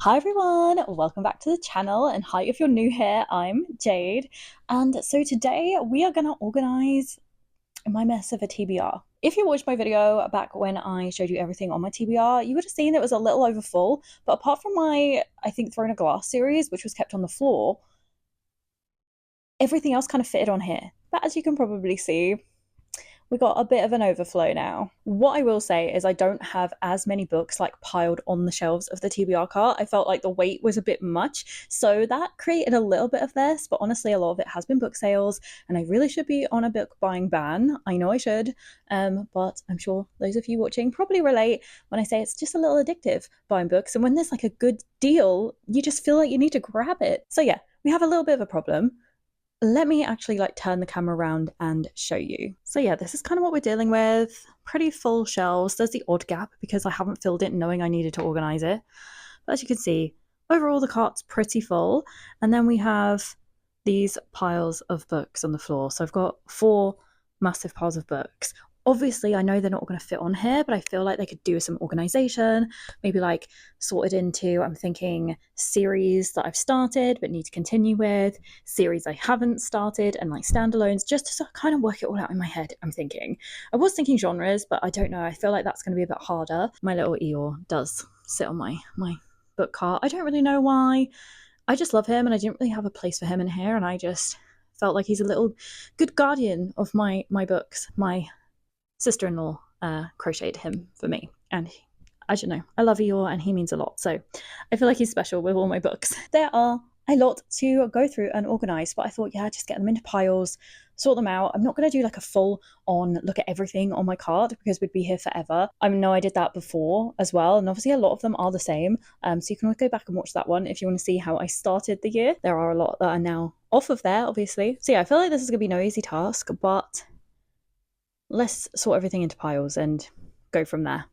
Hi everyone, welcome back to the channel, and hi if you're new here, I'm Jade. And so today we are going to organize my mess of a TBR. If you watched my video back when I showed you everything on my TBR, you would have seen it was a little over full, but apart from my, I think, Throne of Glass series, which was kept on the floor, everything else kind of fitted on here. But as you can probably see, we got a bit of an overflow now. What I will say is I don't have as many books like piled on the shelves of the TBR cart. I felt like the weight was a bit much, so that created a little bit of this, but honestly a lot of it has been book sales, and I really should be on a book buying ban. I know I should, but I'm sure those of you watching probably relate when I say it's just a little addictive buying books, and when there's like a good deal, you just feel like you need to grab it. So yeah, we have a little bit of a problem. Let me actually turn the camera around and show you. So yeah, this is kind of what we're dealing with. Pretty full shelves. There's the odd gap because I haven't filled it knowing I needed to organize it. But as you can see, overall the cart's pretty full. And then we have these piles of books on the floor. So I've got 4 massive piles of books. Obviously, I know they're not going to fit on here, but I feel like they could do some organization, maybe sorted into, I'm thinking, series that I've started but need to continue with, series I haven't started, and standalones, just to sort of kind of work it all out in my head. I'm thinking. I was thinking genres, but I don't know. I feel like that's going to be a bit harder. My little Eeyore does sit on my book cart. I don't really know why. I just love him, and I didn't really have a place for him in here, and I just felt like he's a little good guardian of my books. My sister-in-law crocheted him for me, and as you know, I love Eeyore and he means a lot, so I feel like he's special with all my books. There are a lot to go through and organize, but I thought, yeah, just get them into piles, sort them out. I'm not going to do a full on look at everything on my cart because we'd be here forever. I know I did that before as well, and obviously a lot of them are the same, so you can always go back and watch that one if you want to see how I started the year. There are a lot that are now off of there, obviously. So yeah, I feel like this is going to be no easy task, but let's sort everything into piles and go from there.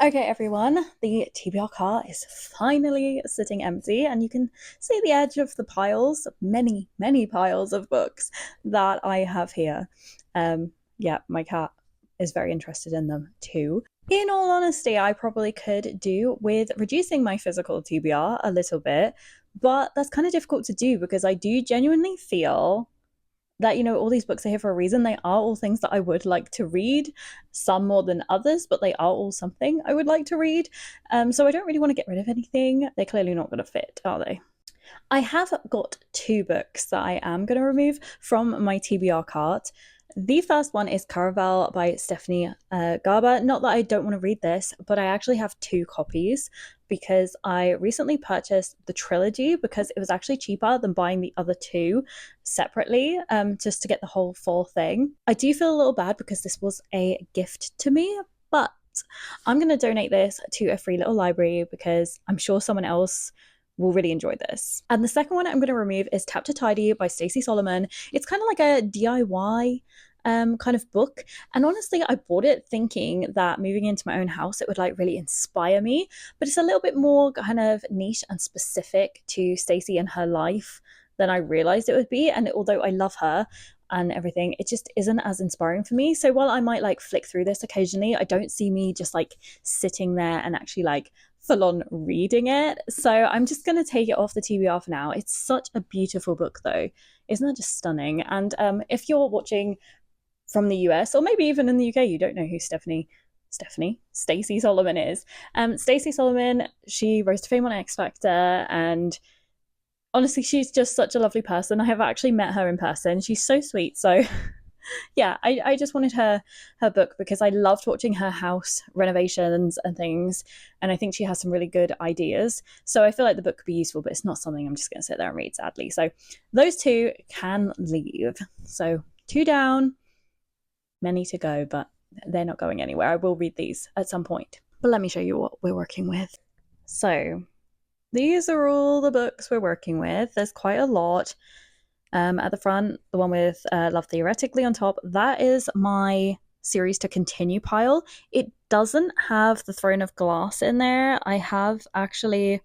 Okay, everyone, the TBR cart is finally sitting empty, and you can see the edge of the piles, many, many piles of books that I have here. Yeah, my cat is very interested in them too. In all honesty, I probably could do with reducing my physical TBR a little bit, but that's kind of difficult to do because I do genuinely feel that, all these books are here for a reason. They are all things that I would like to read, some more than others, but they are all something I would like to read. So I don't really want to get rid of anything. They're clearly not going to fit, are they? I have got 2 books that I am going to remove from my TBR cart. The first one is Caraval by Stephanie Garber. Not that I don't want to read this, but I actually have 2 copies because I recently purchased the trilogy because it was actually cheaper than buying the other 2 separately, just to get the whole full thing. I do feel a little bad because this was a gift to me, but I'm going to donate this to a free little library because I'm sure someone else will really enjoy this. And the second one I'm going to remove is Tap to Tidy by Stacey Solomon. It's kind of like a DIY kind of book, and honestly I bought it thinking that moving into my own house it would really inspire me, but it's a little bit more kind of niche and specific to Stacey and her life than I realized it would be. And although I love her and everything, it just isn't as inspiring for me. So while I might flick through this occasionally, I don't see me just sitting there and actually full on reading it. So I'm just going to take it off the TBR for now. It's such a beautiful book though. Isn't that just stunning? And if you're watching from the US or maybe even in the UK, you don't know who Stacey Solomon is. Stacey Solomon, she rose to fame on X Factor, and honestly, she's just such a lovely person. I have actually met her in person. She's so sweet. So yeah, I just wanted her book because I loved watching her house renovations and things, and I think she has some really good ideas. So I feel like the book could be useful, but it's not something I'm just going to sit there and read, sadly. So those 2 can leave. So 2 down, many to go, but they're not going anywhere. I will read these at some point. But let me show you what we're working with. So these are all the books we're working with. There's quite a lot. At the front, the one with Love Theoretically on top, that is my series to continue pile. It doesn't have the Throne of Glass in there. I have actually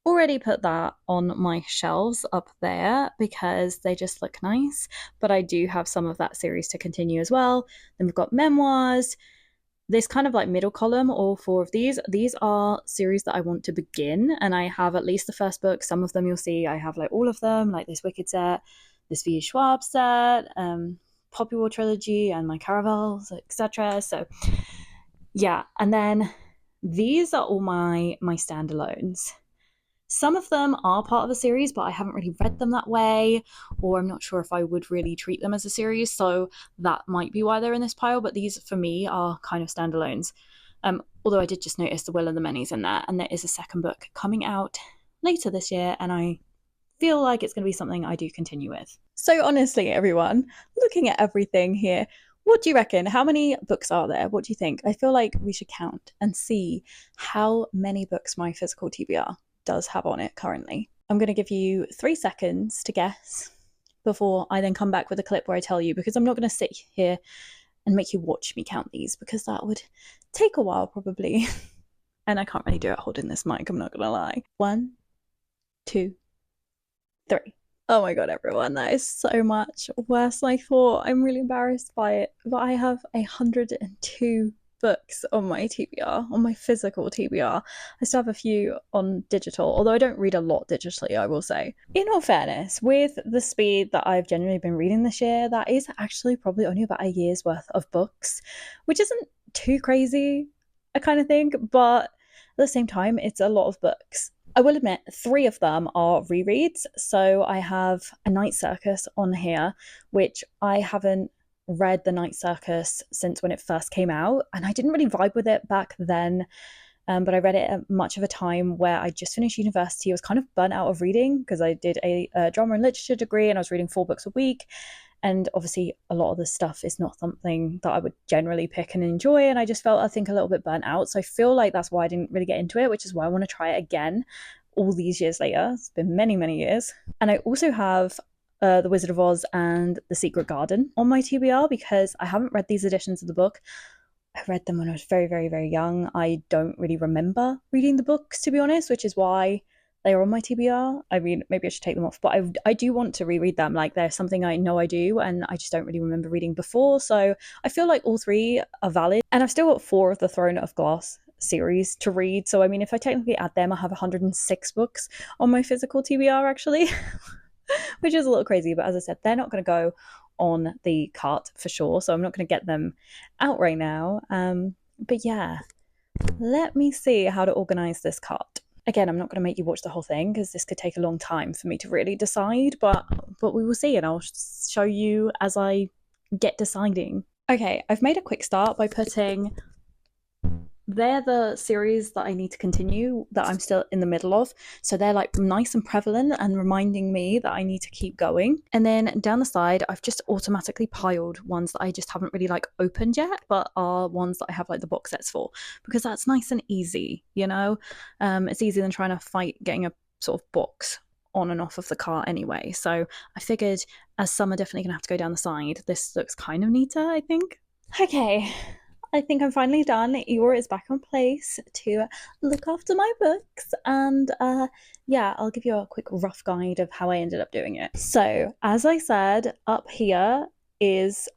already put that on my shelves up there because they just look nice, but I do have some of that series to continue as well. Then we've got memoirs, this kind of like middle column, all four of these are series that I want to begin, and I have at least the first book. Some of them you'll see I have like all of them, like this Wicked set, this V. Schwab set, Poppy War trilogy, and my Caravels, etc. So yeah, and then these are all my standalones. Some of them are part of a series, but I haven't really read them that way, or I'm not sure if I would really treat them as a series, so that might be why they're in this pile, but these for me are kind of standalones. Although I did just notice The Will and the Many's in there, and there is a second book coming out later this year, and I feel like it's going to be something I do continue with. So honestly, everyone, looking at everything here, what do you reckon? How many books are there? What do you think? I feel like we should count and see how many books my physical TBR does have on it currently. I'm going to give you 3 seconds to guess before I then come back with a clip where I tell you, because I'm not going to sit here and make you watch me count these, because that would take a while probably. And I can't really do it holding this mic, I'm not going to lie. 1, 2, 3. Oh my god, everyone, that is so much worse than I thought. I'm really embarrassed by it. But I have 102 books on my TBR, on my physical TBR. I still have a few on digital, although I don't read a lot digitally, I will say. In all fairness, with the speed that I've genuinely been reading this year, that is actually probably only about a year's worth of books, which isn't too crazy, I kind of think, but at the same time, it's a lot of books. I will admit, 3 of them are rereads. So I have A Night Circus on here, which I haven't read The Night Circus since when it first came out, and I didn't really vibe with it back then. But I read it at much of a time where I just finished university. I was kind of burnt out of reading because I did a drama and literature degree, and I was reading 4 books a week. And obviously, a lot of the stuff is not something that I would generally pick and enjoy. And I just felt, I think, a little bit burnt out. So I feel like that's why I didn't really get into it, which is why I want to try it again all these years later. It's been many, many years. And I also have The Wizard of Oz and The Secret Garden on my TBR because I haven't read these editions of the book. I read them when I was very, very, very young. I don't really remember reading the books, to be honest, which is why they are on my TBR. I mean, maybe I should take them off, but I do want to reread them. Like, they're something I know I do, and I just don't really remember reading before. So I feel like all 3 are valid. And I've still got 4 of the Throne of Glass series to read. So, I mean, if I technically add them, I have 106 books on my physical TBR, actually, which is a little crazy. But as I said, they're not going to go on the cart for sure. So I'm not going to get them out right now. But yeah, let me see how to organize this cart. Again, I'm not going to make you watch the whole thing because this could take a long time for me to really decide, but we will see, and I'll show you as I get deciding. Okay, I've made a quick start by putting, they're the series that I need to continue that I'm still in the middle of. So they're like nice and prevalent and reminding me that I need to keep going. And then down the side, I've just automatically piled ones that I just haven't really like opened yet, but are ones that I have like the box sets for, because that's nice and easy, you know? It's easier than trying to fight getting a sort of box on and off of the cart anyway. So I figured, as some are definitely gonna have to go down the side, this looks kind of neater, I think. Okay, I think I'm finally done. Eeyore is back on place to look after my books. And yeah, I'll give you a quick rough guide of how I ended up doing it. So, as I said, up here is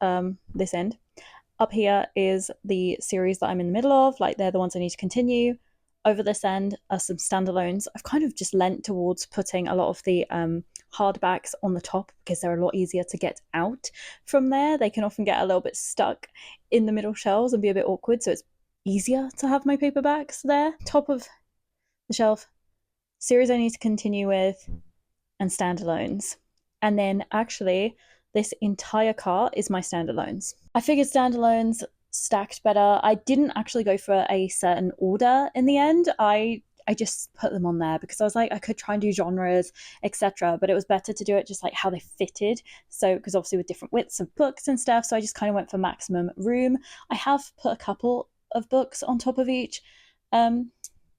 this end. Up here is the series that I'm in the middle of. Like, they're the ones I need to continue. Over this end are some standalones. I've kind of just lent towards putting a lot of the hardbacks on the top because they're a lot easier to get out from there. They can often get a little bit stuck in the middle shelves and be a bit awkward, so it's easier to have my paperbacks there. Top of the shelf, series I need to continue with, and standalones. And then actually, this entire cart is my standalones. I figured standalones stacked better. I didn't actually go for a certain order in the end. I just put them on there because I was like, I could try and do genres, etc. But it was better to do it just like how they fitted. So, because obviously with different widths of books and stuff, so I just kind of went for maximum room. I have put a couple of books on top of each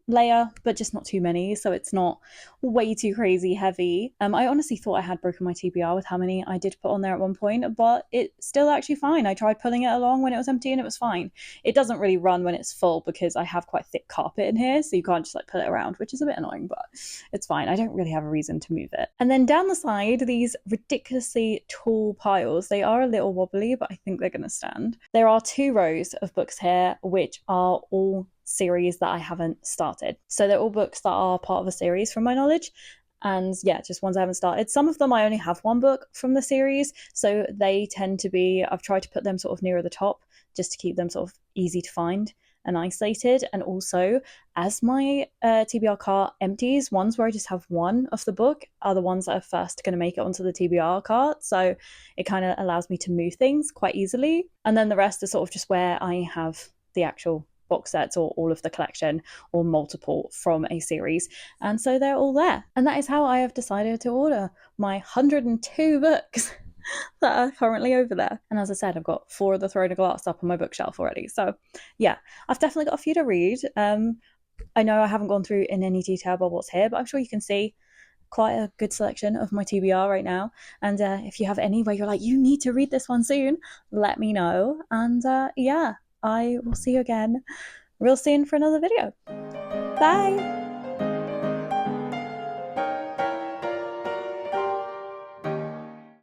layer, but just not too many, so it's not way too crazy heavy. I honestly thought I had broken my TBR with how many I did put on there at one point, but it's still actually fine. I tried pulling it along when it was empty and it was fine. It doesn't really run when it's full because I have quite thick carpet in here, so you can't just like pull it around, which is a bit annoying, but it's fine. I don't really have a reason to move it. And then down the side, these ridiculously tall piles. They are a little wobbly, but I think they're going to stand. There are 2 rows of books here, which are all series that I haven't started. So they're all books that are part of a series from my knowledge. And yeah, just ones I haven't started. Some of them I only have one book from the series. So they tend to be, I've tried to put them sort of nearer the top just to keep them sort of easy to find and isolated. And also, as my TBR cart empties, ones where I just have one of the book are the ones that are first going to make it onto the TBR cart. So it kind of allows me to move things quite easily. And then the rest is sort of just where I have the actual box sets or all of the collection or multiple from a series, and so they're all there. And that is how I have decided to order my 102 books that are currently over there. And as I said, I've got 4 of the Throne of Glass up on my bookshelf already, so yeah, I've definitely got a few to read. I know I haven't gone through in any detail about what's here, but I'm sure you can see quite a good selection of my TBR right now. And if you have any where you're like, you need to read this one soon, let me know. And yeah, I will see you again real soon for another video. Bye!